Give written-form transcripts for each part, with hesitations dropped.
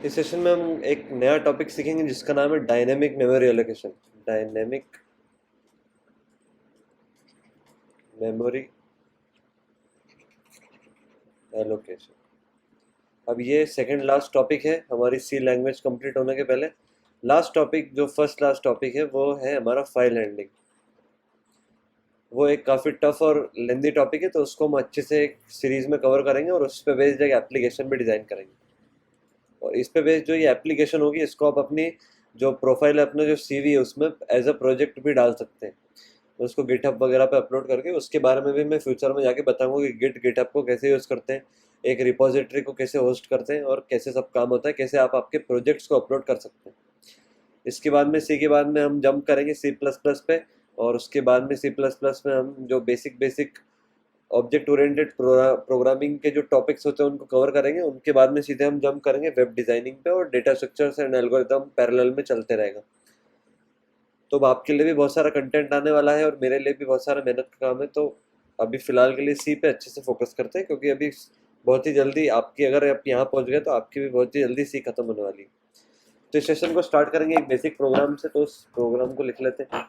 इस सेशन में हम एक नया टॉपिक सीखेंगे जिसका नाम है dynamic memory allocation. Dynamic memory allocation. अब ये सेकंड लास्ट टॉपिक है हमारी सी लैंग्वेज कंप्लीट होने के पहले। लास्ट टॉपिक जो फर्स्ट लास्ट टॉपिक है वो है हमारा फाइल हैंडलिंग। वो एक काफ़ी टफ और लेंदी टॉपिक है, तो उसको हम अच्छे से एक सीरीज में कवर करेंगे और उस पर बेस्ड एक एप्लीकेशन भी डिज़ाइन करेंगे। और इस पे बेस्ड जो ये एप्लीकेशन होगी इसको आप अपनी जो प्रोफाइल है, अपना जो सीवी है, उसमें एज अ प्रोजेक्ट भी डाल सकते हैं। तो उसको गिटहब वगैरह पे अपलोड करके उसके बारे में भी मैं फ्यूचर में जाके बताऊंगा कि गिटहब को कैसे यूज़ करते हैं, एक रिपोजिटरी को कैसे होस्ट करते हैं और कैसे सब काम होता है, कैसे आप आपके प्रोजेक्ट्स को अपलोड कर सकते हैं। इसके बाद में सी के बाद में हम जंप करेंगे सी प्लस प्लस पे। और उसके बाद में सी प्लस प्लस में हम जो basic basic object oriented programming के जो टॉपिक्स होते हैं उनको कवर करेंगे। उनके बाद में सीधे हम जंप करेंगे वेब डिज़ाइनिंग पे, और data structures and algorithm parallel में चलते रहेगा। तो अब आपके लिए भी बहुत सारा कंटेंट आने वाला है और मेरे लिए भी बहुत सारा मेहनत का काम है। तो अभी फ़िलहाल के लिए सी पे अच्छे से फोकस करते हैं, क्योंकि अभी बहुत ही जल्दी आपकी, अगर आप यहाँ पहुँच गए तो आपकी भी बहुत ही जल्दी सी खत्म होने वाली है। तो इस सेशन को स्टार्ट करेंगे एक बेसिक प्रोग्राम से। तो उस प्रोग्राम को लिख लेते हैं।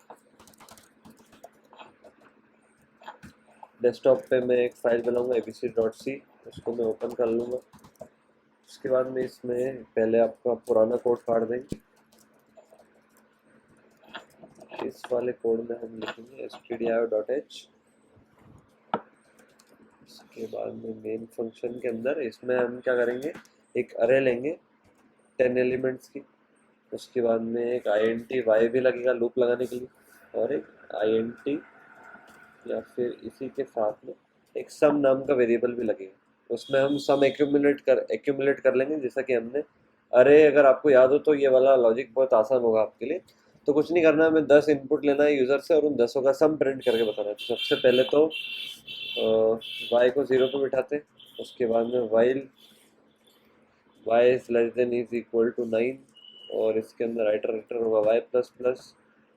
डेस्कटॉप पे मैं एक फाइल बनाऊंगा abc.c, उसको मैं ओपन कर लूँगा। उसके बाद में इसमें पहले आपका पुराना कोड काट देंगे। इस वाले कोड में हम लिखेंगे stdio.h। इसके बाद में मेन फंक्शन के अंदर इसमें हम क्या करेंगे, एक अरे लेंगे 10 एलिमेंट्स की। उसके बाद में एक int y भी लगेगा लूप लगाने के लिए, और एक int या फिर इसी के साथ में एक सम नाम का वेरिएबल भी लगेगा। उसमें हम सम एक्यूमुलेट कर लेंगे, जैसा कि हमने अरे, अगर आपको याद हो तो ये वाला लॉजिक बहुत आसान होगा आपके लिए। तो कुछ नहीं करना है, हमें 10 इनपुट लेना है यूज़र से और उन 10 का सम प्रिंट करके बताना है। तो सबसे पहले तो y को 0 पे बिठाते हैं। उसके बाद में while y is less than is equal to 9, और इसके अंदर आइटरेटर होगा y प्लस प्लस।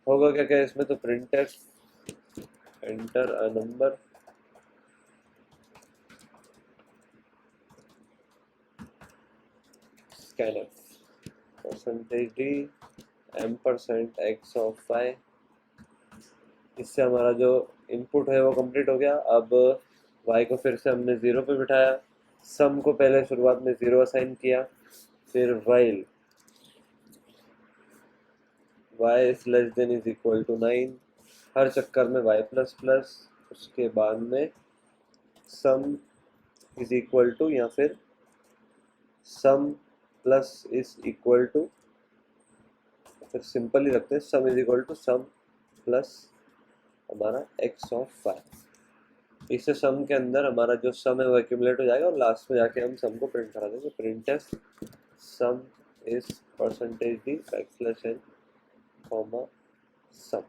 होगा क्या क्या इसमें, तो print enter a number, scanf percentage d एम% एक्स ऑफ वाई। इससे हमारा जो इनपुट है वो कंप्लीट हो गया। अब y को फिर से हमने 0 पे बिठाया, सम को पहले शुरुआत में 0 असाइन किया, फिर while y is less than is equal to 9, हर चक्कर में y प्लस प्लस। उसके बाद में सम इज इक्वल टू, या फिर sum plus is equal to, फिर सिंपल ही रखते हैं, sum is equal to sum plus हमारा एक्स ऑफ वाई। इससे सम के अंदर हमारा जो सम है वो एक्यूमुलेट हो जाएगा और लास्ट में जाके हम सम को प्रिंट करा देंगे। Print f sum is percentage d backslash n comma sum.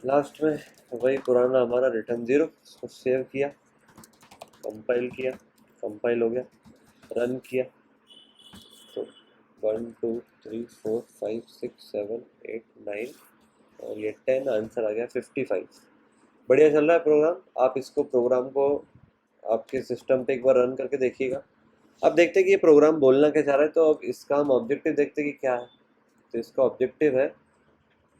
Last में वही पुराना हमारा रिटर्न 0। उसको सेव किया, कंपाइल किया, कंपाइल हो गया, रन किया, तो 1 2 3 4 5 6 7 8 9 और ये 10, आंसर आ गया 55। बढ़िया चल रहा है प्रोग्राम। आप इसको प्रोग्राम को आपके सिस्टम पे एक बार रन करके देखिएगा। अब देखते हैं कि ये प्रोग्राम बोलना क्या चाह रहा है। तो अब इसका हम ऑब्जेक्टिव देखते हैं कि क्या है। तो इसका ऑब्जेक्टिव है,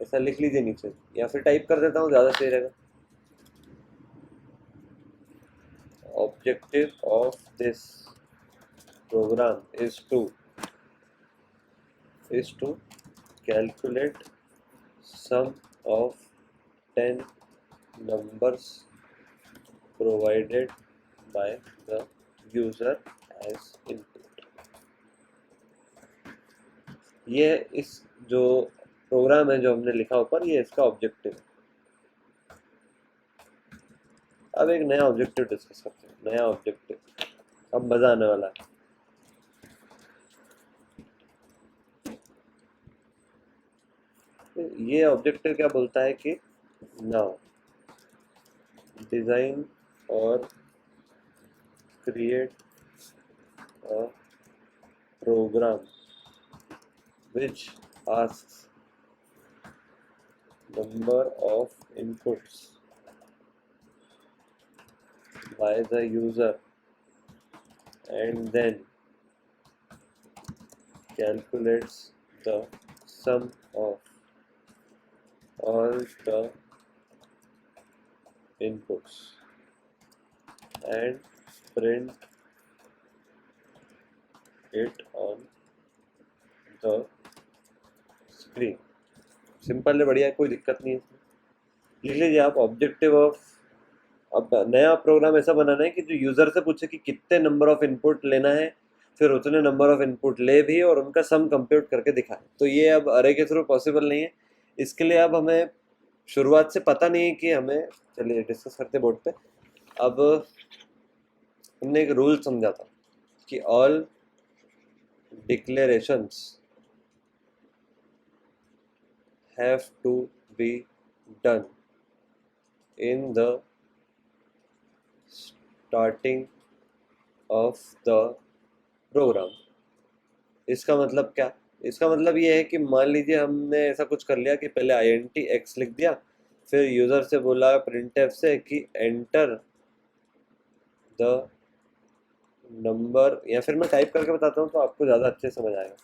ऐसा लिख लीजिए नीचे, या फिर टाइप कर देता हूँ, ज़्यादा सही रहेगा। Objective of this program is to calculate sum of 10 numbers provided by the user as input। ये इस जो प्रोग्राम है जो हमने लिखा ऊपर, ये इसका ऑब्जेक्टिव है। अब एक नया ऑब्जेक्टिव डिस्कस करते हैं। नया ऑब्जेक्टिव, अब मजा आने वाला है। ये ऑब्जेक्टिव क्या बोलता है कि नाउ डिजाइन और create a program which asks number of inputs by the user and then calculates the sum of all the inputs and print it on the screen। Simple है, बढ़िया है, कोई दिक्कत नहीं है इसमें। लिख लीजिए आप ऑब्जेक्टिव ऑफ। अब नया प्रोग्राम ऐसा बनाना है कि जो यूज़र से पूछे कि कितने नंबर ऑफ इनपुट लेना है, फिर उतने नंबर ऑफ इनपुट ले भी और उनका सम कंप्यूट करके दिखाए। तो ये अब अरे के थ्रू पॉसिबल नहीं है। इसके लिए अब हमें शुरुआत से पता नहीं है कि हमें, चलिए डिस्कस करते बोर्ड पे। अब हमने एक रूल समझा था कि all declarations have to be done in the starting of the program. इसका मतलब क्या? इसका मतलब ये है कि मान लीजिए हमने ऐसा कुछ कर लिया कि पहले int x लिख दिया, फिर यूज़र से बोला printf से कि एंटर द नंबर, या फिर मैं टाइप करके बताता हूँ तो आपको ज़्यादा अच्छे समझ आएगा।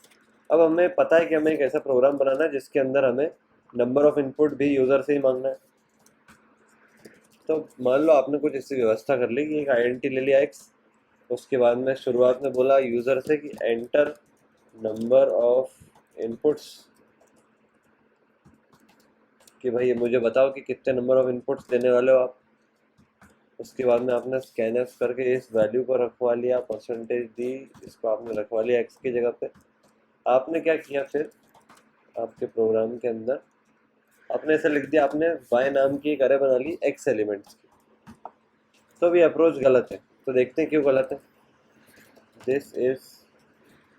अब हमें पता है कि हमें एक ऐसा प्रोग्राम बनाना है जिसके अंदर हमें नंबर ऑफ इनपुट भी यूज़र से ही मांगना है। तो मान लो आपने कुछ ऐसी व्यवस्था कर ली कि एक int ले लिया x, उसके बाद में शुरुआत में बोला यूज़र से कि एंटर नंबर ऑफ इनपुट्स, कि भाई मुझे बताओ कि कितने नंबर ऑफ इनपुट्स देने वाले हो आप। उसके बाद में आपने स्कैनएफ करके इस वैल्यू को रखवा लिया, परसेंटेज दी, इसको आपने रखवा लिया एक्स की जगह पे। आपने क्या किया फिर आपके प्रोग्राम के अंदर, आपने ऐसे लिख दिया, आपने वाई नाम की एक अरे बना ली एक्स एलिमेंट्स की। तो भी अप्रोच गलत है। तो देखते हैं क्यों गलत है। This is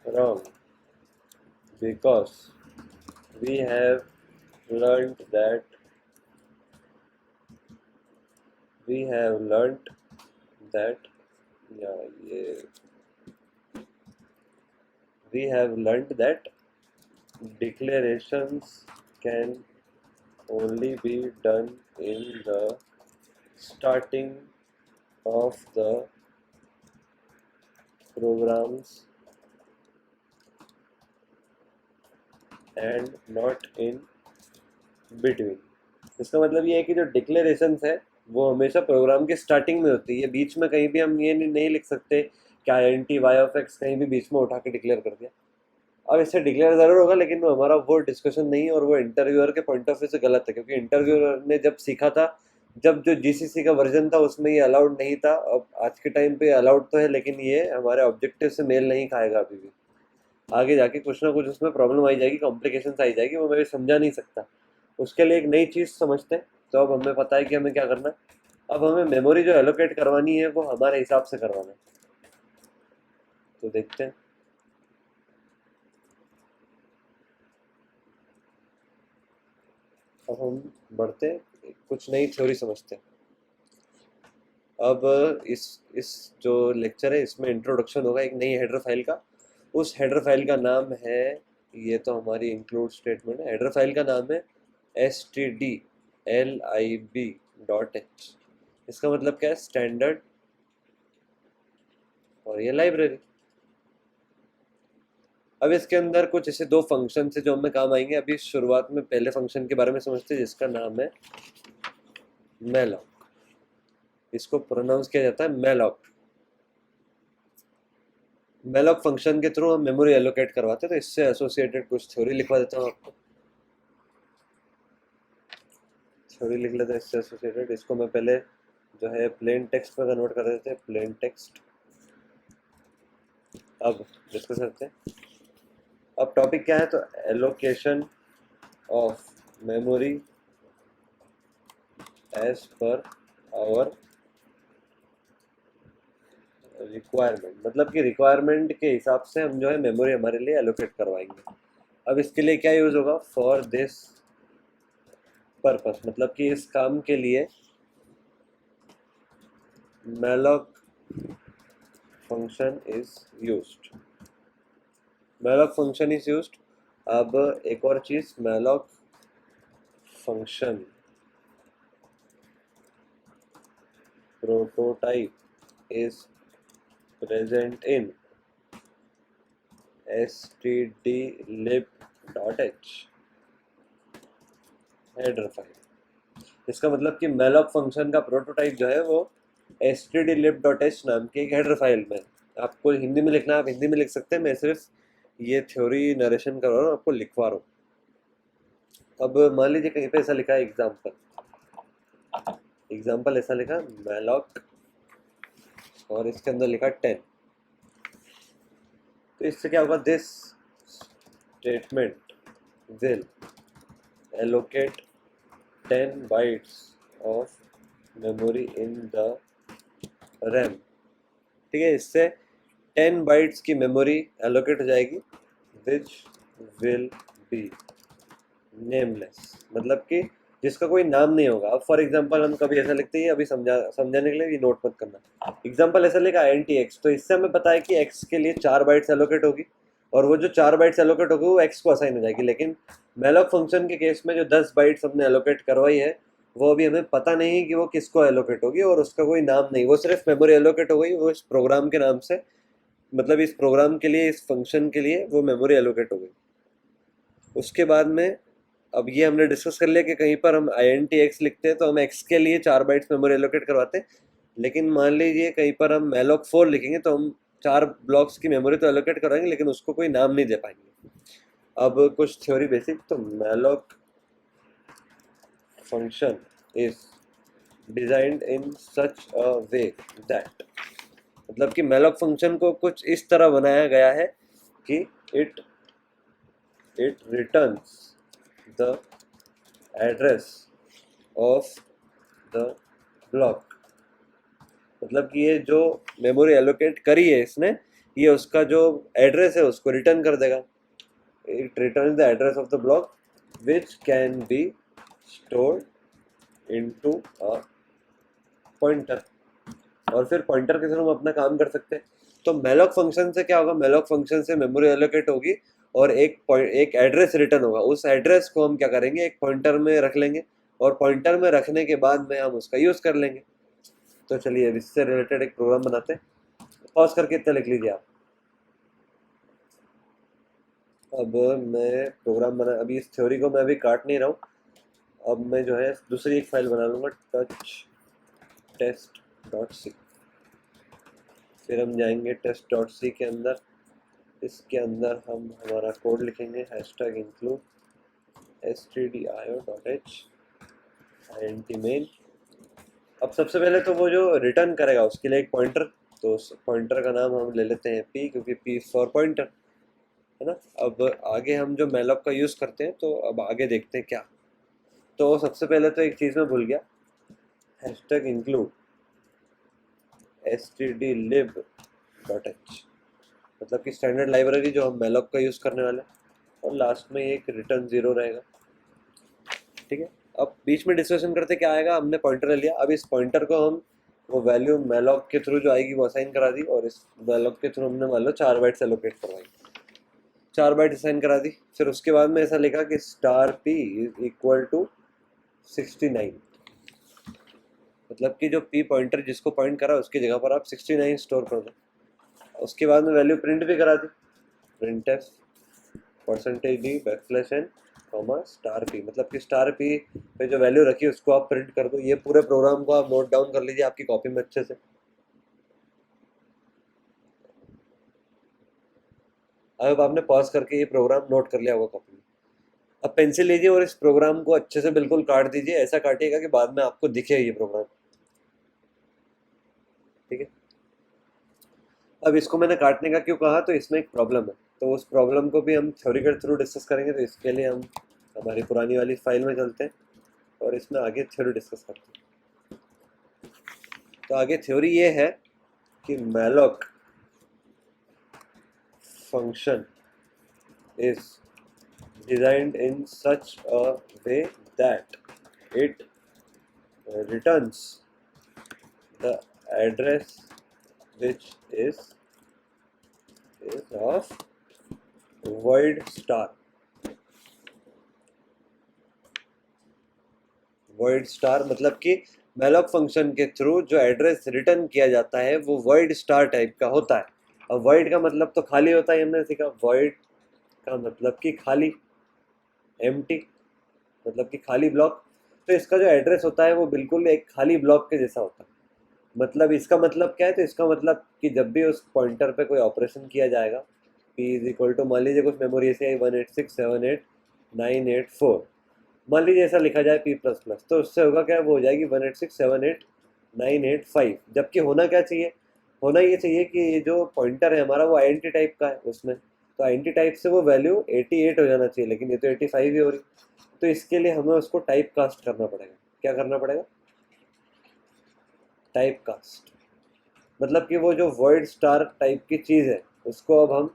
wrong because we have learned that yeah, we have learned that declarations can only be done in the starting of the programs and not in between। इसका मतलब ये है कि जो डिक्लेरेशंस है वो हमेशा प्रोग्राम के स्टार्टिंग में होती है। बीच में कहीं भी हम ये नहीं लिख सकते कि int(y)(x) कहीं भी बीच में उठा के डिक्लेयर कर दिया। अब इससे डिक्लेयर ज़रूर होगा, लेकिन वो हमारा वो डिस्कशन नहीं है और वो इंटरव्यूअर के पॉइंट ऑफ व्यू से गलत है, क्योंकि इंटरव्यूअर ने जब सीखा था, जब जो जीसीसी का वर्जन था उसमें ये अलाउड नहीं था। अब आज के टाइम पे अलाउड तो है, लेकिन ये हमारे ऑब्जेक्टिव से मेल नहीं खाएगा अभी भी। आगे जाके कुछ ना कुछ उसमें प्रॉब्लम आई जाएगी, कॉम्प्लिकेशन आई जाएगी, वो मैं भी समझा नहीं सकता। उसके लिए एक नई चीज़ समझते हैं। तो अब हमें पता है कि हमें क्या करना है। अब हमें मेमोरी जो एलोकेट करवानी है वो हमारे हिसाब से करवाना है। तो देखते हैं। अब हम बढ़ते हैं, कुछ नई थ्योरी समझते हैं। अब इस जो लेक्चर है इसमें इंट्रोडक्शन होगा एक नई हेडर फाइल का। उस हेडर फाइल का नाम है, ये तो हमारी इंक्लूड स्टेटमेंट है, हेडर फाइल का नाम है stdlib.h। इसका मतलब क्या है? स्टैंडर्ड और ये लाइब्रेरी। अब इसके अंदर कुछ ऐसे दो फंक्शन है जो हमें काम आएंगे। अभी शुरुआत में पहले फंक्शन के बारे में समझते हैं जिसका नाम है मेलॉक। इसको प्रोनाउंस किया जाता है मेलॉक। मेलॉक फंक्शन के थ्रू हम मेमोरी एलोकेट करवाते हैं। तो इससे एसोसिएटेड कुछ थ्योरी लिखवा देता हूँ आपको। थ्योरी लिख लेते हैं इससे एसोसिएटेड। इसको मैं पहले जो है प्लेन टेक्स्ट में कन्वर्ट कर देते हैं, प्लेन टेक्स्ट। अब डिस्कस करते हैं। अब टॉपिक क्या है? तो allocation of memory as per our requirement, मतलब कि रिक्वायरमेंट के हिसाब से हम जो है मेमोरी हमारे लिए एलोकेट करवाएंगे। अब इसके लिए क्या यूज़ होगा? फॉर दिस पर्पस, मतलब कि इस काम के लिए malloc function is used. malloc function is used. अब एक और चीज, malloc function prototype is present in stdlib.h header file. इसका मतलब कि malloc फंक्शन का प्रोटोटाइप जो है वो stdlib.h नाम की एक हेडर फाइल में। आपको हिंदी में लिखना है, आप हिंदी में लिख सकते हैं, मैं सिर्फ ये थ्योरी नरेशन कर रहा हूँ, आपको लिखवा रहा हूँ। अब मान लीजिए कहीं पे ऐसा लिखा है एग्जाम्पल ऐसा लिखा malloc और इसके अंदर लिखा 10। तो इससे क्या होगा, this statement will allocate 10 bytes of memory in the RAM। ठीक है, इससे 10 bytes की मेमोरी एलोकेट हो जाएगी, विच विल बी नेमलेस, मतलब कि जिसका कोई नाम नहीं होगा। अब फॉर एग्जांपल हम कभी ऐसा लिखते हैं, अभी समझाने के लिए ये नोट मत करना। एग्जांपल ऐसा लिखा INT-X, तो इससे हमें पता है कि X के लिए 4 बाइट्स एलोकेट होगी और वो जो 4 बाइट्स एलोकेट होगी वो X को असाइन हो जाएगी। लेकिन malloc फंक्शन के केस में जो 10 बाइट्स हमने एलोकेट करवाई है वो अभी हमें पता नहीं कि वो किसको एलोकेट होगी और उसका कोई नाम नहीं, वो सिर्फ मेमोरी एलोकेट हो गई, वो इस प्रोग्राम के नाम से, मतलब इस प्रोग्राम के लिए, इस फंक्शन के लिए वो मेमोरी एलोकेट हो गई। उसके बाद में अब ये हमने डिस्कस कर लिया कि कहीं पर हम INT-X लिखते हैं तो हम X के लिए 4 बाइट्स मेमोरी एलोकेट करवाते हैं, लेकिन मान लीजिए कहीं पर हम malloc 4 लिखेंगे तो हम 4 ब्लॉक्स की मेमोरी तो एलोकेट कराएंगे लेकिन उसको कोई नाम नहीं दे पाएंगे। अब कुछ थ्योरी बेसिक, तो malloc function is designed in such a way that, मतलब कि malloc फंक्शन को कुछ इस तरह बनाया गया है कि it returns the address of the block, मतलब कि ये जो मेमोरी एलोकेट करी है इसने, ये उसका जो एड्रेस है उसको रिटर्न कर देगा। It return the address of the block which can be stored into a pointer, और फिर पॉइंटर के थ्रू हम अपना काम कर सकते हैं। तो malloc फंक्शन से क्या होगा, malloc फंक्शन से मेमोरी एलोकेट होगी और एक एड्रेस रिटर्न होगा। उस एड्रेस को हम क्या करेंगे, एक पॉइंटर में रख लेंगे और पॉइंटर में रखने के बाद में हम उसका यूज कर लेंगे। तो चलिए अब इससे रिलेटेड एक प्रोग्राम बनाते हैं, पॉज करके इतना लिख लीजिए आप। अब मैं प्रोग्राम बना, अभी इस थ्योरी को मैं अभी काट नहीं रहा हूँ, अब मैं जो है दूसरी एक फाइल बना लूँगा, टच test.c। फिर हम जाएंगे test.c के अंदर, इसके अंदर हम हमारा कोड लिखेंगे, #include stdio.h int main। अब सबसे पहले तो वो जो रिटर्न करेगा उसके लिए एक पॉइंटर, तो उस पॉइंटर का नाम हम ले लेते हैं p, क्योंकि p फॉर पॉइंटर है ना। अब आगे हम जो malloc का यूज़ करते हैं, तो अब आगे देखते हैं क्या। तो सबसे पहले तो एक चीज़ मैं भूल गया, #include stdlib.h, मतलब कि स्टैंडर्ड लाइब्रेरी जो हम malloc का यूज़ करने वाले हैं, और लास्ट में एक रिटर्न 0 रहेगा। ठीक है, अब बीच में डिस्कशन करते क्या आएगा, हमने पॉइंटर ले लिया, अब इस पॉइंटर को हम वो वैल्यू malloc के थ्रू जो आएगी वो असाइन करा दी, और इस malloc के थ्रू हमने मान लो 4 बाइट्स एलोकेट करवाई, 4 बाइट असाइन करा दी। फिर उसके बाद में ऐसा लिखा कि $p इज इक्वल टू 69, मतलब कि जो p पॉइंटर जिसको पॉइंट करा उसकी जगह पर आप 69 स्टोर कर दो। उसके बाद में वैल्यू प्रिंट भी करा दी, printf %d\n, $p, मतलब कि $p पे जो वैल्यू रखी है उसको आप प्रिंट कर दो। ये पूरे प्रोग्राम को आप नोट डाउन कर लीजिए आपकी कॉपी में अच्छे से। अब आपने पॉज करके ये प्रोग्राम नोट कर लिया होगा कॉपी में। अब पेंसिल लीजिए और इस प्रोग्राम को अच्छे से बिल्कुल काट दीजिए, ऐसा काटिएगा कि बाद में आपको दिखे ये प्रोग्राम। ठीक है, अब इसको मैंने काटने का क्यों कहा, तो इसमें एक प्रॉब्लम है, तो उस प्रॉब्लम को भी हम थ्योरी के थ्रू डिस्कस करेंगे। तो इसके लिए हम हमारी पुरानी वाली फाइल में चलते हैं और इसमें आगे थ्योरी डिस्कस करते हैं। तो आगे थ्योरी ये है कि malloc function is designed in such a way that it returns the address which is of void star। void star मतलब कि मैलॉक फंक्शन के थ्रू जो एड्रेस रिटर्न किया जाता है वो void स्टार टाइप का होता है। अब void का मतलब तो खाली होता है, हमने सीखा। void का मतलब कि खाली, एम्प्टी मतलब कि खाली ब्लॉक। तो इसका जो एड्रेस होता है वो बिल्कुल एक खाली ब्लॉक के जैसा होता है। मतलब इसका मतलब क्या है, तो इसका मतलब कि जब भी उस पॉइंटर पे कोई ऑपरेशन किया जाएगा, पी इज इक्वल टू, मान लीजिए कुछ मेमोरी ऐसे 18678 984, मान लीजिए ऐसा लिखा जाए पी प्लस प्लस, तो उससे होगा क्या, वो हो जाएगी 18678 985। जबकि होना क्या चाहिए, होना ये चाहिए कि ये जो पॉइंटर है हमारा वो आईएनटी टाइप का है उसमें, तो आईएनटी टाइप से वो वैल्यू 88 हो जाना चाहिए, लेकिन ये तो 85 ही हो रही। तो इसके लिए हमें उसको टाइप कास्ट करना पड़ेगा। क्या करना पड़ेगा, टाइप कास्ट। मतलब कि वो जो वर्ड स्टार टाइप की चीज़ है उसको अब हम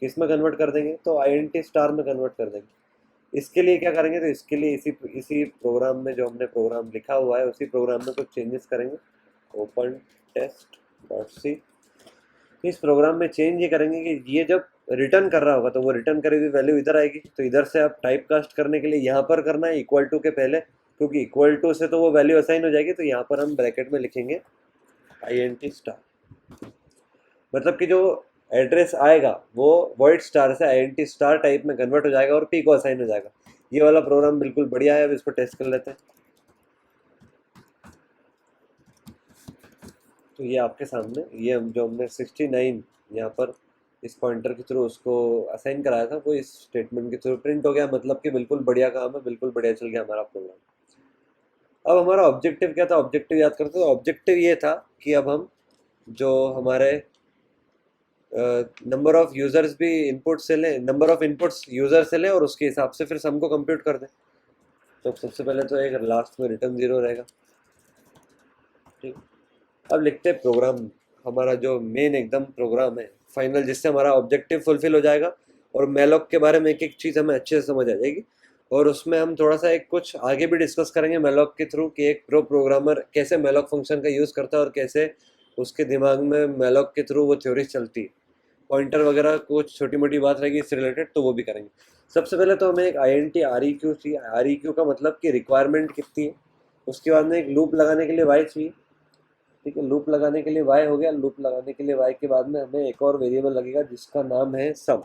किस में कन्वर्ट कर देंगे, तो आईएनटी स्टार में कन्वर्ट कर देंगे। इसके लिए क्या करेंगे, तो इसके लिए इसी इसी प्रोग्राम में जो हमने प्रोग्राम लिखा हुआ है उसी प्रोग्राम में कुछ चेंजेस करेंगे। ओपन टेस्ट डॉट सी, इस प्रोग्राम में चेंज ये करेंगे कि ये जब रिटर्न कर रहा होगा तो वो रिटर्न करी हुई वैल्यू इधर आएगी। तो इधर से आप टाइप कास्ट करने के लिए यहाँ पर करना है इक्वल टू के पहले, क्योंकि इक्वल टू से तो वो वैल्यू असाइन हो जाएगी। तो यहाँ पर हम ब्रैकेट में लिखेंगे आईएनटी स्टार, मतलब कि जो एड्रेस आएगा वो वर्ड स्टार से आईएनटी स्टार टाइप में कन्वर्ट हो जाएगा और पी को असाइन हो जाएगा। ये वाला प्रोग्राम बिल्कुल बढ़िया है। अब इसको टेस्ट कर लेते हैं। तो ये आपके सामने, ये जो हमने 69 यहाँ पर इस पॉइंटर के थ्रू उसको असाइन कराया था वो इस स्टेटमेंट के थ्रू प्रिंट हो गया। मतलब कि बिल्कुल बढ़िया काम है, बिल्कुल बढ़िया चल गया हमारा प्रोग्राम। अब हमारा ऑब्जेक्टिव क्या था, ऑब्जेक्टिव याद करते तो ऑब्जेक्टिव ये था कि अब हम जो हमारे नंबर ऑफ यूजर्स भी इनपुट से लें, नंबर ऑफ इनपुट्स यूजर से लें और उसके हिसाब से फिर सम को कंप्यूट कर दें। तो सबसे पहले तो एक लास्ट में रिटर्न 0 रहेगा। ठीक, अब लिखते हैं प्रोग्राम, हमारा जो मेन एकदम प्रोग्राम है फाइनल, जिससे हमारा ऑब्जेक्टिव फुलफिल हो जाएगा और मेलॉक के बारे में एक एक चीज़ हमें अच्छे से समझ आ जाएगी। और उसमें हम थोड़ा सा एक कुछ आगे भी डिस्कस करेंगे मेलॉक के थ्रू कि एक प्रो प्रोग्रामर कैसे मेलॉक फंक्शन का यूज़ करता है और कैसे उसके दिमाग में मेलॉक के थ्रू वो थ्योरी चलती है। पॉइंटर वगैरह कुछ छोटी मोटी बात रहेगी इससे रिलेटेड, तो वो भी करेंगे। सबसे पहले तो हमें एक I N T R E Q चाहिए। आर ई क्यू का मतलब कि रिक्वायरमेंट कितनी है। उसके बाद में एक लूप लगाने के लिए वाई चाहिए। ठीक है, लूप लगाने के लिए वाई हो गया। लूप लगाने के लिए वाई के बाद में हमें एक और वेरिएबल लगेगा जिसका नाम है सम,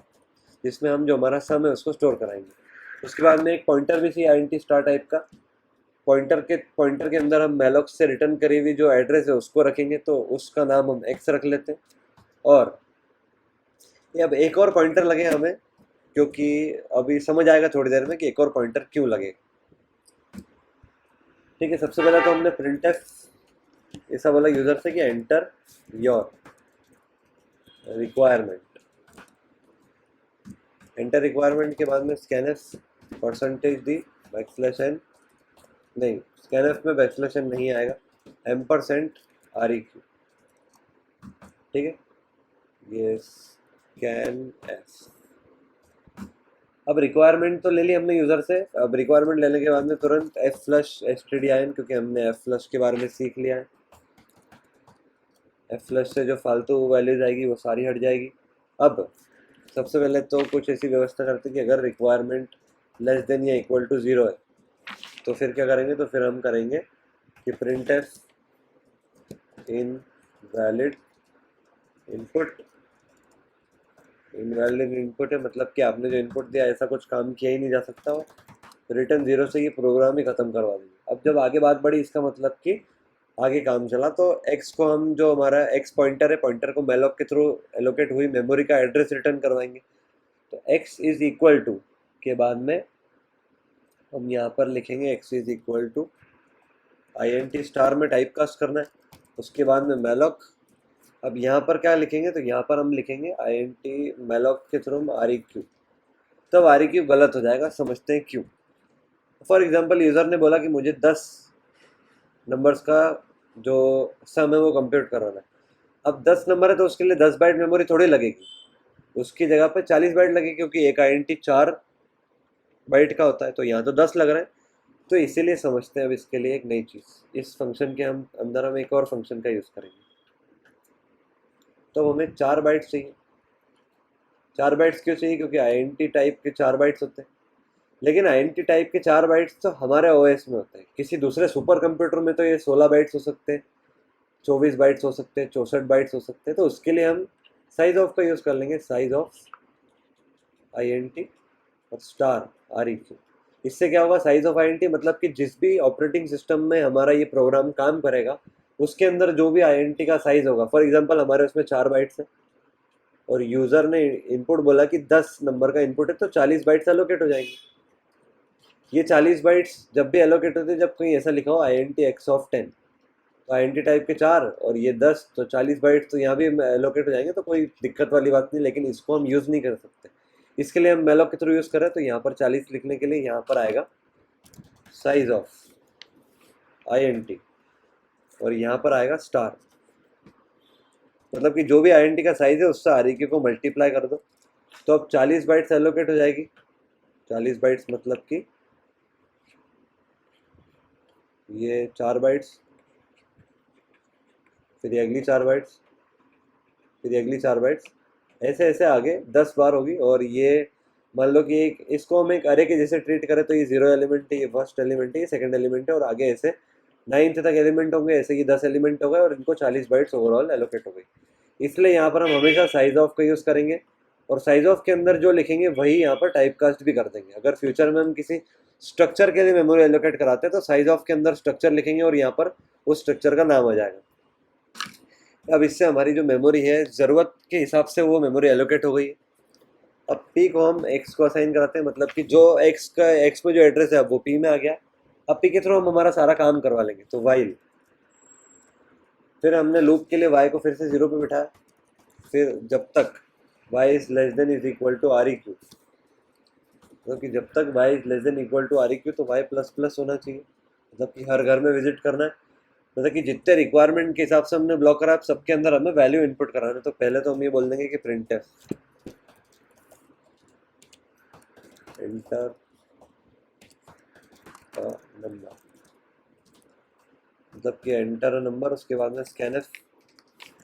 जिसमें हम जो हमारा सम है उसको स्टोर कराएंगे। उसके बाद में एक पॉइंटर भी चाहिए I N T star type का। पॉइंटर के अंदर हम मेलॉक से रिटर्न करी हुई जो एड्रेस है उसको रखेंगे, तो उसका नाम हम एक्स रख लेते हैं। और ये अब एक और पॉइंटर लगे हमें, क्योंकि अभी समझ आएगा थोड़ी देर में कि एक और पॉइंटर क्यों लगे। ठीक है, सबसे पहले तो हमने प्रिंट एफ ऐसा बोला यूजर से कि enter your requirement. Enter requirement के बाद में स्कैनएफ परसेंटेज दी बैकस्लैश एन, नहीं स्कैनएफ में बैकस्लैश एन नहीं आएगा, एम% आर ई क्यू। ठीक है, ये स्कैन एफ। अब रिक्वायरमेंट तो ले ली हमने यूज़र से। अब रिक्वायरमेंट लेने के बाद में तुरंत एफ फ्लश stdin, क्योंकि हमने एफ फ्लश के बारे में सीख लिया है। एफ फ्लश से जो फालतू वैल्यूज आएगी वो सारी हट जाएगी। अब सबसे पहले तो कुछ ऐसी व्यवस्था करते हैं कि अगर रिक्वायरमेंट लेस देन या इक्वल टू 0 है तो फिर क्या करेंगे, तो फिर हम करेंगे कि प्रिंट एफ इन वैलिड इनपुट। इनवैलिड इनपुट है मतलब कि आपने जो इनपुट दिया ऐसा कुछ काम किया ही नहीं जा सकता हो, रिटर्न 0 से ये प्रोग्राम ही ख़त्म करवा देंगे। अब जब आगे बात बढ़ी इसका मतलब कि आगे काम चला, तो x को हम, जो हमारा x पॉइंटर है, पॉइंटर को मेलॉक के थ्रू एलोकेट हुई मेमोरी का एड्रेस रिटर्न करवाएंगे। तो x इज इक्वल टू के बाद में हम यहाँ पर लिखेंगे x is equal to I N T star में टाइप कास्ट करना है। उसके बाद में मेलॉक। अब यहाँ पर क्या लिखेंगे, तो यहाँ पर हम लिखेंगे आई एन टी मेलॉक के थ्रू हम आर ई क्यू। तब आर ई क्यू गलत हो जाएगा, समझते हैं क्यों। फॉर एग्जाम्पल यूज़र ने बोला कि मुझे 10 नंबर्स का जो सम है वो कंप्यूट करवाना है। अब 10 नंबर है तो उसके लिए 10 बाइट मेमोरी थोड़ी लगेगी, उसकी जगह पे 40 बाइट लगेगी, क्योंकि एक आई एन टी 4 बाइट का होता है, तो यहाँ तो 10 लग रहा है। तो इसीलिए समझते हैं अब इसके लिए एक नई चीज़, इस फंक्शन के हम अंदर हम एक और फंक्शन का यूज़ करेंगे। तो हमें 4 बाइट्स चाहिए। 4 बाइट्स क्यों चाहिए, क्योंकि आई एन टी टाइप के 4 बाइट्स होते हैं। लेकिन आईएनटी टाइप के 4 बाइट्स तो हमारे ओएस में होते हैं, किसी दूसरे सुपर कंप्यूटर में तो ये 16 बाइट्स हो सकते हैं, 24 बाइट्स हो सकते हैं, 64 बाइट्स हो सकते हैं। तो उसके लिए हम साइज ऑफ का यूज़ कर लेंगे, साइज ऑफ आईएनटी और स्टार REQ। इससे क्या होगा, साइज ऑफ आईएनटी मतलब कि जिस भी ऑपरेटिंग सिस्टम में हमारा ये प्रोग्राम काम करेगा उसके अंदर जो भी आईएनटी का साइज होगा, फॉर एग्जांपल हमारे उसमें 4 बाइट्स है और यूज़र ने इनपुट बोला कि 10 नंबर का इनपुट है, तो 40 बाइट्स एलोकेट हो जाएंगे। ये 40 बाइट्स जब भी एलोकेट होते हैं जब कहीं ऐसा लिखा हो INT X of 10, तो INT टाइप के 4 और ये 10, तो 40 बाइट्स तो यहाँ भी एलोकेट हो जाएंगे, तो कोई दिक्कत वाली बात नहीं। लेकिन इसको हम यूज़ नहीं कर सकते, इसके लिए हम मेलॉक के थ्रू यूज़ करें। तो यहाँ पर 40 लिखने के लिए यहाँ पर आएगा साइज ऑफ INT और यहाँ पर आएगा स्टार, मतलब कि जो भी INT का साइज है उससे REQ को मल्टीप्लाई कर दो, तो अब 40 बाइट्स एलोकेट हो जाएगी। 40 बाइट्स मतलब कि ये 4 बाइट्स, फिर ये अगली 4 बाइट्स, फिर ये अगली 4 बाइट्स, ऐसे ऐसे आगे 10 बार होगी। और ये मान लो कि एक इसको हम एक अरे के जैसे ट्रीट करें, तो ये 0 एलिमेंट है, ये फर्स्ट एलिमेंट है, ये सेकंड एलिमेंट है, और आगे ऐसे 9th तक एलिमेंट होंगे, ऐसे ये 10 एलिमेंट हो गए और इनको 40 बाइट्स ओवरऑल एलोकेट हो गई। इसलिए यहाँ पर हम हमेशा साइज ऑफ का यूज़ करेंगे और साइज ऑफ के अंदर जो लिखेंगे वही यहाँ पर टाइप कास्ट भी कर देंगे। अगर फ्यूचर में हम किसी स्ट्रक्चर के लिए मेमोरी एलोकेट कराते हैं तो साइज ऑफ के अंदर स्ट्रक्चर लिखेंगे और यहाँ पर उस स्ट्रक्चर का नाम आ जाएगा। अब इससे हमारी जो मेमोरी है ज़रूरत के हिसाब से वो मेमोरी एलोकेट हो गई है। अब पी को हम एक्स को असाइन कराते हैं, मतलब कि जो एक्स में जो एड्रेस है अब वो पी में आ गया। अब पी के थ्रू हम हमारा सारा काम करवा लेंगे। तो वाइल, फिर हमने लूप के लिए वाई को फिर से 0 पे बिठाया, फिर जब तक y is less than is equal to REQ, मतलब कि जब तक y is less than equal to REQ तो वाई प्लस प्लस होना चाहिए, मतलब कि हर घर में विजिट करना है। मतलब कि जितने रिक्वायरमेंट के हिसाब से हमने ब्लॉक करा सबके अंदर हमें वैल्यू इनपुट कराना है। तो पहले तो हम ये बोल देंगे कि प्रिंट एंटर नंबर, मतलब कि एंटर नंबर, उसके बाद में स्कैनफ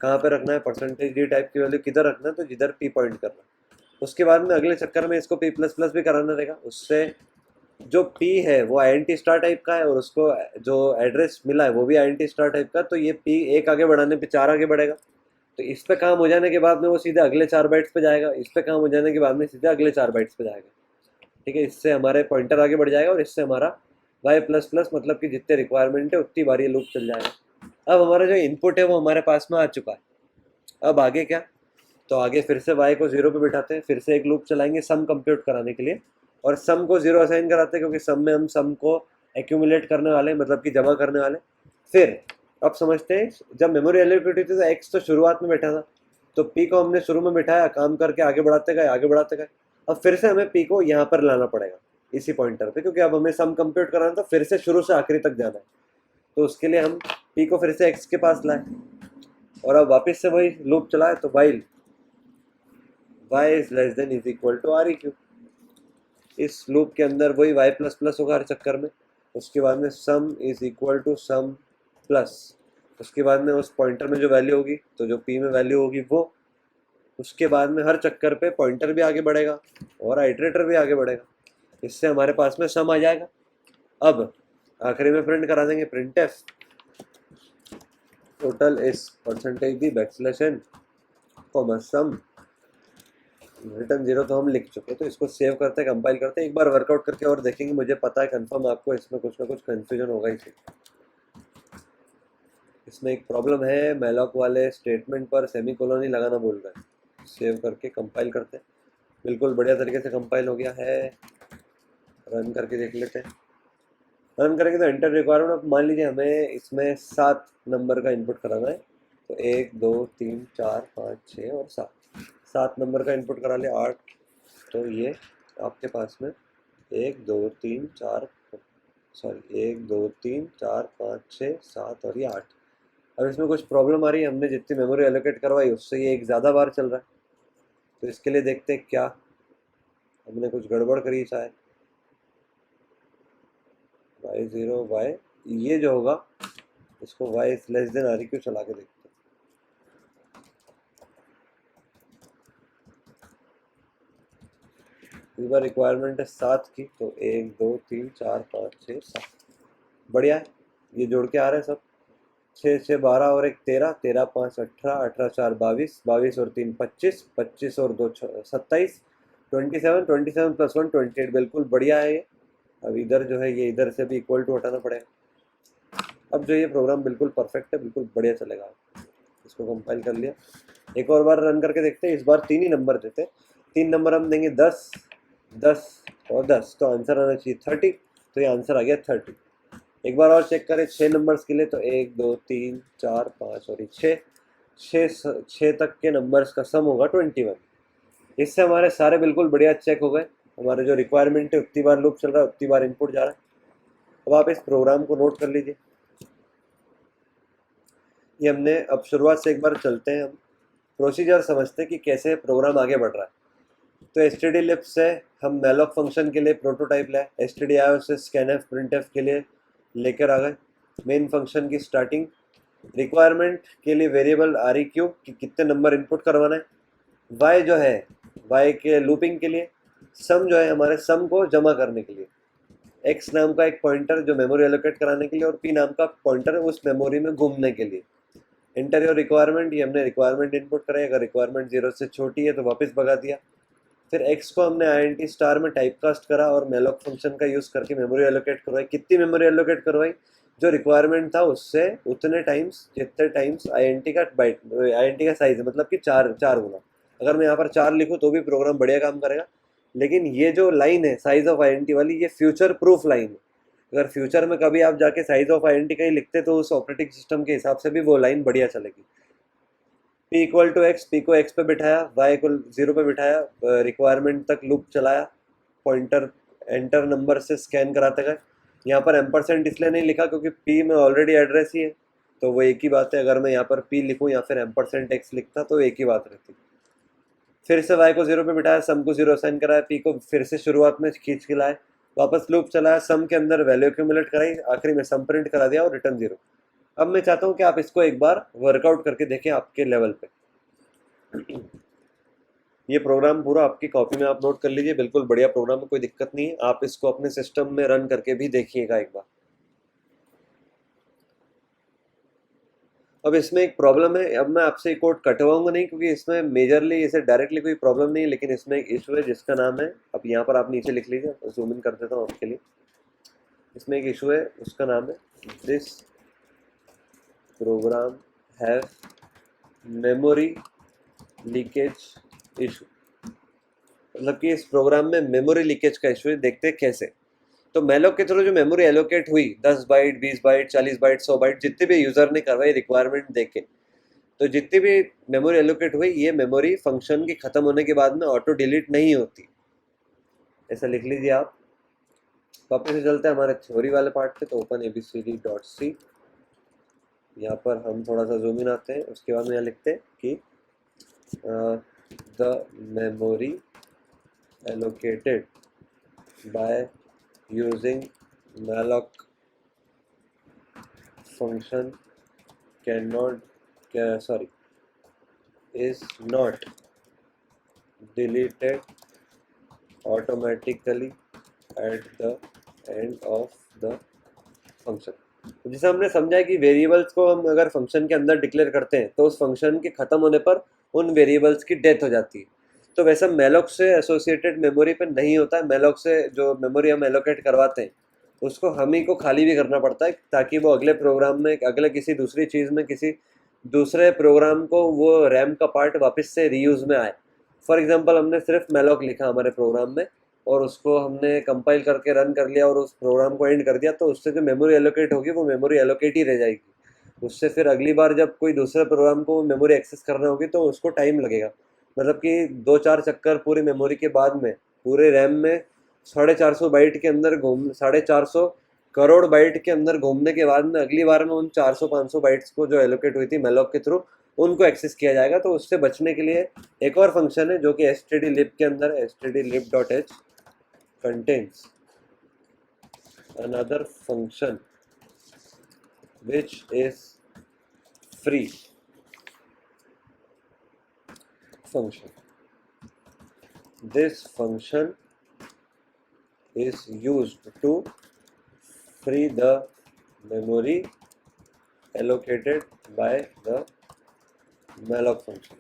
कहाँ पे रखना है, %d टाइप की वैल्यू किधर रखना है, तो जिधर p पॉइंट करना है। उसके बाद में अगले चक्कर में इसको p प्लस प्लस भी कराना रहेगा, उससे जो p है वो INT स्टार टाइप का है और उसको जो एड्रेस मिला है वो भी INT स्टार टाइप का, तो ये p एक आगे बढ़ाने पे 4 आगे बढ़ेगा। तो इस पे काम हो जाने के बाद में वो सीधे अगले 4 बाइट्स पे जाएगा, इस पे काम हो जाने के बाद में सीधे अगले 4 बाइट्स पे जाएगा। ठीक है, इससे हमारे पॉइंटर आगे बढ़ जाएगा और इससे हमारा वाई प्लस प्लस मतलब कि जितने रिक्वायरमेंट है उतनी बार ये लूप चल जाएगा। अब हमारा जो इनपुट है वो हमारे पास में आ चुका है। अब आगे क्या, तो आगे फिर से वाई को 0 पे बिठाते हैं, फिर से एक लूप चलाएंगे सम कंप्यूट कराने के लिए, और सम को 0 असाइन कराते हैं क्योंकि सम में हम सम को एक्यूमुलेट करने वाले, मतलब कि जमा करने वाले। फिर अब समझते हैं, जब मेमोरी एलोकेट हुई थी तो एक्स तो शुरुआत में बैठा था, तो पी को हमने शुरू में बिठाया, काम करके आगे बढ़ाते गए आगे बढ़ाते गए। अब फिर से हमें पी को यहाँ पर लाना पड़ेगा इसी पॉइंटर पे, क्योंकि अब हमें सम कंप्यूट कराना तो फिर से शुरू से आखिरी तक जाना है। तो उसके लिए हम पी को फिर से एक्स के पास लाए और अब वापस से वही लूप चलाए, तो while y is less than is equal to REQ। इस लूप के अंदर वही y प्लस प्लस होगा हर चक्कर में। उसके बाद में sum is equal to sum plus, उसके बाद में उस पॉइंटर में जो वैल्यू होगी, तो जो p में वैल्यू होगी वो, उसके बाद में हर चक्कर पे पॉइंटर भी आगे बढ़ेगा और आइटरेटर भी आगे बढ़ेगा। इससे हमारे पास में सम आ जाएगा। अब आखिरी में प्रिंट करा देंगे printf total is %d backslash n comma sum return 0। तो हम लिख चुके हैं, तो इसको सेव करते हैं, कंपाइल करते हैं, एक बार वर्कआउट करके और देखेंगे। मुझे पता है कंफर्म आपको इसमें कुछ ना कुछ कन्फ्यूजन होगा ही। इसमें एक प्रॉब्लम है, मैलॉक वाले स्टेटमेंट पर सेमीकोलन ही लगाना भूल गए। सेव करके कंपाइल करते हैं, बिल्कुल बढ़िया तरीके से कंपाइल हो गया है। रन करके देख लेते हैं। रन करेंगे तो एंटर रिक्वायरमेंट, मान लीजिए हमें इसमें 7 नंबर का इनपुट कराना है, तो 1 2 3 4 5 6 और 7 नंबर का इनपुट करा लिया, 8। तो ये आपके पास में 1 2 3 4 सॉरी 1 2 3 4 5 6 7 और ये 8। अब इसमें कुछ प्रॉब्लम आ रही है, हमने जितनी मेमोरी एलोकेट करवाई उससे ये एक ज़्यादा बार चल रहा है। तो इसके लिए देखते हैं क्या हमने कुछ गड़बड़ करी शायद। y0 y ये जो होगा इसको y लेस देन REQ चला के देखते हैं। इस बार रिक्वायरमेंट है 7 की, तो 1 2 3 4 5 6 7, बढ़िया है, ये जोड़ के आ रहे हैं सब। 6 6 12 और 1 13, 13 5 18, 18 4 22, 22 और 3 25, 25 और 2 27, 27, 27 प्लस 1 28, बिल्कुल बढ़िया है ये। अब इधर जो है ये इधर से भी इक्वल टू हटाना पड़ेगा। अब जो ये प्रोग्राम बिल्कुल परफेक्ट है, बिल्कुल बढ़िया चलेगा। इसको कंपाइल कर लिया, एक और बार रन करके देखते हैं। इस बार 3 ही नंबर देते हैं, 3 नंबर हम देंगे 10 10 और 10, तो आंसर आना चाहिए 30, तो ये आंसर आ गया 30। एक बार और चेक करें 6 नंबर्स के लिए, तो 1 2 3 4 5 और 6 6 तक के नंबर्स का सम होगा 21। इससे हमारे सारे बिल्कुल बढ़िया चेक हो गए। हमारे जो रिक्वायरमेंट है उतनी बार लूप चल रहा है, उतनी बार इनपुट जा रहा है। अब आप इस प्रोग्राम को नोट कर लीजिए। ये हमने, अब शुरुआत से एक बार चलते हैं, हम प्रोसीजर समझते हैं कि कैसे प्रोग्राम आगे बढ़ रहा है। तो stdlib से हम malloc फंक्शन के लिए प्रोटोटाइप लाए, stdio से scanf printf के लिए लेकर आ गए, मेन फंक्शन की स्टार्टिंग, रिक्वायरमेंट के लिए वेरिएबल req कि कितने नंबर इनपुट करवाना है, y जो है y के लूपिंग के लिए, सम जो है हमारे सम को जमा करने के लिए, x नाम का एक पॉइंटर जो मेमोरी एलोकेट कराने के लिए, और p नाम का पॉइंटर उस मेमोरी में घूमने के लिए। इंटर योर रिक्वायरमेंट, ये हमने रिक्वायरमेंट इनपुट कराई, अगर रिक्वायरमेंट 0 से छोटी है तो वापस भगा दिया। फिर x को हमने INT स्टार में टाइपकास्ट करा और मेलॉक फंक्शन का यूज़ करके मेमोरी एलोकेट करवाई। कितनी मेमोरी एलोकेट करवाई? जो रिक्वायरमेंट था उससे उतने टाइम्स, जितने टाइम्स INT का बाइट, INT का साइज है, मतलब कि 4 गुना। अगर मैं यहाँ पर 4 लिखूँ तो भी प्रोग्राम बढ़िया काम करेगा, लेकिन ये जो लाइन है साइज ऑफ INT वाली, ये फ्यूचर प्रूफ लाइन है। अगर फ्यूचर में कभी आप जाके साइज ऑफ INT का ही लिखते तो उस ऑपरेटिंग सिस्टम के हिसाब से भी वो लाइन बढ़िया चलेगी। p equal to x, p को x पे बिठाया, y इक्वल 0 पे बिठाया, रिक्वायरमेंट तक लूप चलाया, पॉइंटर एंटर नंबर से स्कैन कराते गए। यहाँ पर एम्परसेंट इसलिए नहीं लिखा क्योंकि p में ऑलरेडी एड्रेस ही है, तो वो एक ही बात है। अगर मैं यहाँ पर p लिखूँ या फिर एम्परसेंट x लिखता तो एक ही बात रहती। फिर से y को 0 पे बिठाया, सम को 0 असाइन कराया, p को फिर से शुरुआत में खींच के लाए, वापस लूप चलाया, सम के अंदर वैल्यू एक्यूमुलेट कराई, आखिरी में सम प्रिंट करा दिया और रिटर्न 0। अब मैं चाहता हूँ कि आप इसको एक बार वर्कआउट करके देखें आपके लेवल पे। ये प्रोग्राम पूरा आपकी कॉपी में आप नोट कर लीजिए, बिल्कुल बढ़िया प्रोग्राम है, कोई दिक्कत नहीं है। आप इसको अपने सिस्टम में रन करके भी देखिएगा एक बार। अब इसमें एक प्रॉब्लम है, अब मैं आपसे एक कोड कटवाऊंगा नहीं क्योंकि इसमें मेजरली इसे डायरेक्टली कोई प्रॉब्लम नहीं है, लेकिन इसमें एक इशू है जिसका नाम है, अब यहाँ पर आप नीचे लिख लीजिए, जूम इन कर देता हूँ आपके लिए। इसमें एक इशू है, उसका नाम है this program have memory leakage issue. मतलब कि इस प्रोग्राम में मेमोरी लीकेज का इशू है। देखते हैं कैसे। तो मेलोक के थ्रू जो मेमोरी एलोकेट हुई 10 बाइट, 20 बाइट, 40 बाइट, 100 बाइट, जितने भी यूजर ने करवाई रिक्वायरमेंट देके, तो जितनी भी मेमोरी एलोकेट हुई, ये मेमोरी फंक्शन की खत्म होने के बाद में ऑटो डिलीट नहीं होती। ऐसा लिख लीजिए आप। वापस से चलते हैं हमारे थ्योरी वाले पार्ट पे। तो ओपन abcd.c, यहाँ पर हम थोड़ा सा जूम इन आते हैं, उसके बाद में यहाँ लिखते हैं कि the memory allocated by using malloc function is not deleted automatically at the end of the function। जिसे हमने समझा है कि वेरिएबल्स को हम अगर फंक्शन के अंदर डिक्लेयर करते हैं तो उस फंक्शन के ख़त्म होने पर उन वेरिएबल्स की डेथ हो जाती है। तो वैसा मेलोक से एसोसिएटेड मेमोरी पे नहीं होता है। मेलोक से जो मेमोरी हम एलोकेट करवाते हैं उसको हम ही को खाली भी करना पड़ता है ताकि वो अगले प्रोग्राम में, अगले किसी दूसरी चीज़ में, किसी दूसरे प्रोग्राम को वो रैम का पार्ट वापस से रीयूज़ में आए। फॉर एग्जांपल हमने सिर्फ मेलोक लिखा हमारे प्रोग्राम में और उसको हमने कंपाइल करके रन कर लिया और उस प्रोग्राम को एंड कर दिया, तो उससे जो मेमोरी एलोकेट होगी वो मेमोरी एलोकेट ही रह जाएगी। उससे फिर अगली बार जब कोई दूसरे प्रोग्राम को मेमोरी एक्सेस करना होगी तो उसको टाइम लगेगा। मतलब कि 2-4 चक्कर पूरी मेमोरी के बाद में पूरे रैम में 450 बाइट के अंदर 450 करोड़ बाइट के अंदर घूमने के बाद में अगली बार में उन 400-500 बाइट्स को जो एलोकेट हुई थी मेलोक के थ्रू उनको एक्सेस किया जाएगा। तो उससे बचने के लिए एक और फंक्शन है जो कि stdlib के अंदर stdlib.h contains another function which is free function. This function is used to free the memory allocated by the malloc function।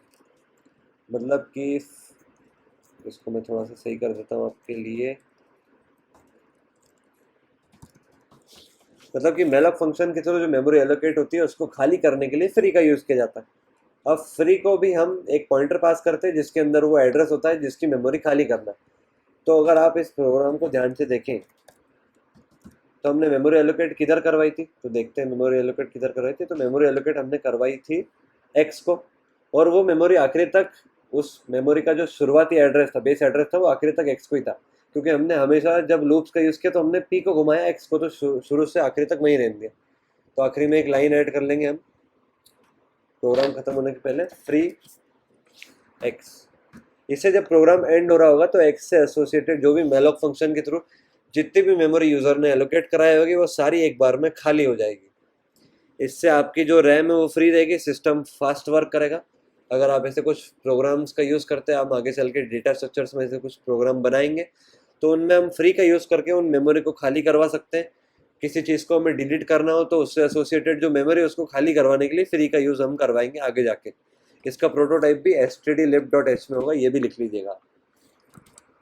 मतलब कि इसको मैं थोड़ा सा सही कर देता हूँ आपके लिए। मतलब कि malloc फंक्शन के थ्रू जो मेमोरी एलोकेट होती है उसको खाली करने के लिए फ्री का यूज़ किया जाता है। अब फ्री को भी हम एक पॉइंटर पास करते हैं जिसके अंदर वो एड्रेस होता है जिसकी मेमोरी खाली करना है। तो अगर आप इस प्रोग्राम को ध्यान से देखें तो हमने मेमोरी एलोकेट किधर करवाई थी, तो देखते हैं मेमोरी एलोकेट किधर करवाई थी। तो मेमोरी एलोकेट हमने करवाई थी एक्स को, और वो मेमोरी आखिरी तक, उस मेमोरी का जो शुरुआती एड्रेस था, बेस एड्रेस था, वो आखिरी तक एक्स को ही था। क्योंकि हमने हमेशा जब लूप्स का यूज़ किया तो हमने पी को घुमाया, एक्स को तो शुरू से आखिरी तक वहीं रहने दिया। तो आखिरी में एक लाइन ऐड कर लेंगे हम प्रोग्राम खत्म होने के पहले, फ्री एक्स। इससे जब प्रोग्राम एंड हो रहा होगा तो एक्स से एसोसिएटेड जो भी मेलॉक फंक्शन के थ्रू जितनी भी मेमोरी यूज़र ने एलोकेट कराई होगी वो सारी एक बार में खाली हो जाएगी। इससे आपकी जो रैम है वो फ्री रहेगी, सिस्टम फास्ट वर्क करेगा। अगर आप ऐसे कुछ प्रोग्राम्स का यूज़ करते हैं, आप आगे चल के डेटा स्ट्रक्चर्स में से कुछ प्रोग्राम बनाएंगे तो उनमें हम फ्री का यूज़ करके उन मेमोरी को खाली करवा सकते हैं। किसी चीज़ को हमें डिलीट करना हो तो उससे एसोसिएटेड जो मेमोरी है उसको खाली करवाने के लिए फ्री का यूज़ हम करवाएंगे आगे जाके। इसका प्रोटोटाइप भी stdlib.h में होगा, ये भी लिख लीजिएगा।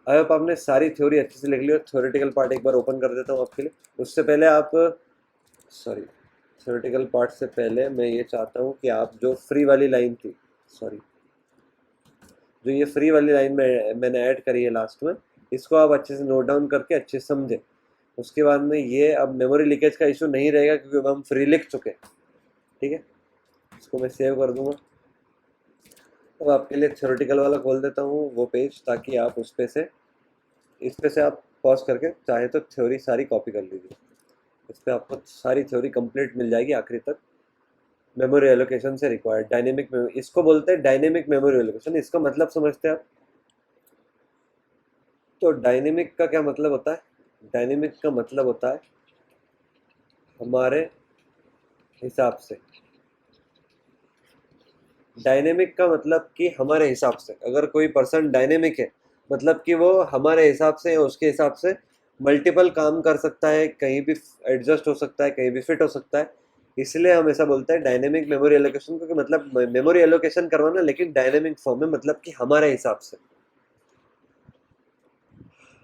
अब आपने सारी थ्योरी अच्छे से लिख ली और थ्योरेटिकल पार्ट एक बार ओपन कर देता हूँ आपके लिए। उससे पहले आप थ्योरेटिकल पार्ट से पहले मैं ये चाहता हूँ कि आप जो फ्री वाली लाइन थी, जो ये फ्री वाली लाइन में मैंने ऐड करी है लास्ट में, इसको आप अच्छे से नोट डाउन करके अच्छे से समझें। उसके बाद में ये अब मेमोरी लीकेज का इशू नहीं रहेगा क्योंकि अब हम फ्री लिख चुके हैं। ठीक है, इसको मैं सेव कर दूंगा। अब आपके लिए थ्योरेटिकल वाला खोल देता हूँ वो पेज, ताकि आप इस पे से आप पॉज करके चाहे तो थ्योरी सारी कॉपी कर लीजिए। इस पर आपको सारी थ्योरी कंप्लीट मिल जाएगी आखिरी तक। मेमोरी एलोकेशन से रिक्वायर्ड डायनेमिक मेमोरी, इसको बोलते हैं डायनेमिक मेमोरी एलोकेशन। इसका मतलब समझते हैं आप? तो डायनेमिक का क्या मतलब होता है? डायनेमिक का मतलब होता है हमारे हिसाब से। डायनेमिक का मतलब कि हमारे हिसाब से, अगर कोई पर्सन डायनेमिक है मतलब कि वो हमारे हिसाब से, उसके हिसाब से मल्टीपल काम कर सकता है, कहीं भी एडजस्ट हो सकता है, कहीं भी फिट हो सकता है। इसलिए हम ऐसा बोलते हैं डायनेमिक मेमोरी एलोकेशन को, कि मतलब मेमोरी एलोकेशन करवाना लेकिन डायनेमिक फॉर्म में, मतलब कि हमारे हिसाब से।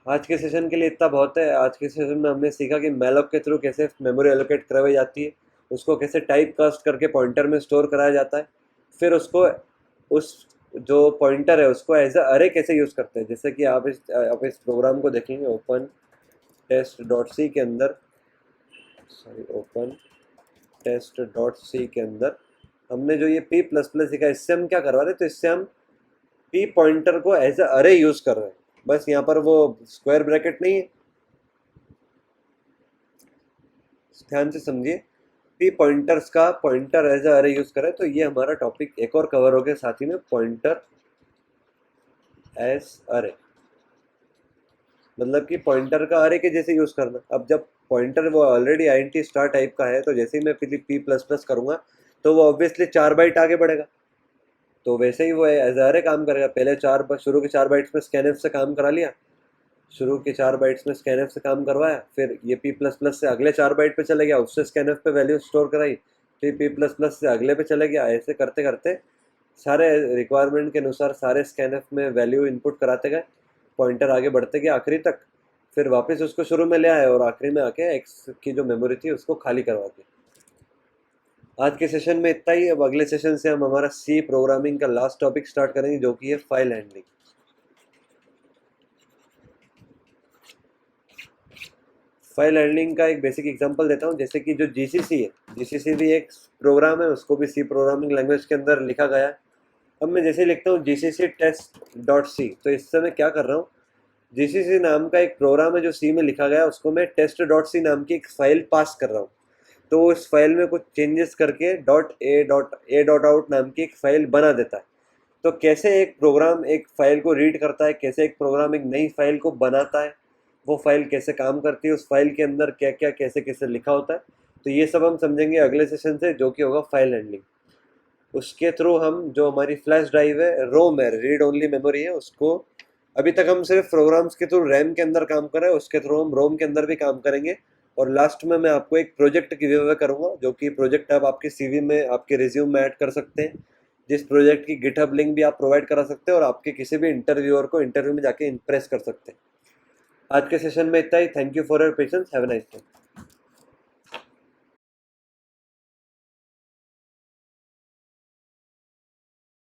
आज के सेशन के लिए इतना बहुत है। आज के सेशन में हमने सीखा कि मैलॉक के थ्रू कैसे मेमोरी एलोकेट करवाई जाती है, उसको कैसे टाइप कास्ट करके पॉइंटर में स्टोर कराया जाता है, फिर उसको उस जो पॉइंटर है उसको एज अ अरे कैसे यूज़ करते हैं। जैसे कि आप इस प्रोग्राम को देखेंगे ओपन टेस्ट.c के अंदर, ओपन टेस्ट.c के अंदर हमने जो ये p प्लस प्लस लिखा है, इससे हम क्या करवा रहे हैं? तो इससे हम p पॉइंटर को एज अ अरे यूज़ कर रहे हैं। बस यहाँ पर वो स्क्वायर ब्रैकेट नहीं है, ध्यान से समझिए। p पॉइंटर्स का पॉइंटर एज अ अरे यूज़ करें तो ये हमारा टॉपिक एक और कवर हो गया साथ ही में, पॉइंटर एज अरे। मतलब कि पॉइंटर का अरे के जैसे यूज़ करना। अब जब पॉइंटर वो ऑलरेडी आईएनटी स्टार टाइप का है तो जैसे ही मैं p प्लस प्लस करूँगा तो वो ऑब्वियसली 4 बाइट आगे बढ़ेगा, तो वैसे ही वो एज अरे काम करेगा। पहले शुरू के 4 बाइट्स में स्कैनफ से काम करा लिया, शुरू के 4 बाइट्स में स्कैनफ से काम करवाया, फिर ये p प्लस प्लस से अगले 4 बाइट पे चले गया, उससे स्कैनफ पे वैल्यू स्टोर कराई, फिर p प्लस प्लस से अगले पे चले गया। ऐसे करते करते सारे रिक्वायरमेंट के अनुसार सारे स्कैनफ में वैल्यू इनपुट कराते गए, पॉइंटर आगे बढ़ते गए आखिरी तक, फिर वापस उसको शुरू में ले आए और आखिरी में आके एक्स की जो मेमोरी थी उसको खाली करवा दी। आज के सेशन में इतना ही। अब अगले सेशन से हम हमारा सी प्रोग्रामिंग का लास्ट टॉपिक स्टार्ट करेंगे जो कि है फाइल हैंडलिंग। फाइल हैंडलिंग का एक बेसिक एग्जांपल देता हूँ। जैसे कि जो जीसीसी है, जीसीसी भी एक प्रोग्राम है, उसको भी सी प्रोग्रामिंग लैंग्वेज के अंदर लिखा गया है। अब मैं जैसे लिखता हूँ जीसीसी टेस्ट.c, तो इससे मैं क्या कर रहा हूँ, जीसीसी नाम का एक प्रोग्राम है जो सी में लिखा गया है, उसको मैं टेस्ट.c नाम की एक फाइल पास कर रहा हूँ। तो उस फाइल में कुछ चेंजेस करके .a.out नाम की एक फाइल बना देता है। तो कैसे एक प्रोग्राम एक फाइल को रीड करता है, कैसे एक प्रोग्राम एक नई फाइल को बनाता है, वो फाइल कैसे काम करती है, उस फाइल के अंदर क्या क्या कैसे कैसे लिखा होता है, तो ये सब हम समझेंगे अगले सेशन से, जो कि होगा फाइल हैंडलिंग। उसके थ्रू हम जो हमारी फ्लैश ड्राइव है, रोम है, रीड ओनली मेमोरी है, उसको अभी तक हम सिर्फ प्रोग्राम्स के थ्रू रैम के अंदर काम कर रहे हैं, उसके थ्रू हम रोम के अंदर भी काम करेंगे। और लास्ट में मैं आपको एक प्रोजेक्ट गिव अवे करूंगा, जो कि प्रोजेक्ट आप आपके सीवी में, आपके रिज्यूम में ऐड कर सकते हैं, जिस प्रोजेक्ट की गिटहब लिंक भी आप प्रोवाइड करा सकते हैं और आपके किसी भी इंटरव्यूअर को इंटरव्यू में जाके इम्प्रेस कर सकते हैं। आज के सेशन में इतना ही। Thank you for your patience. Have a nice day.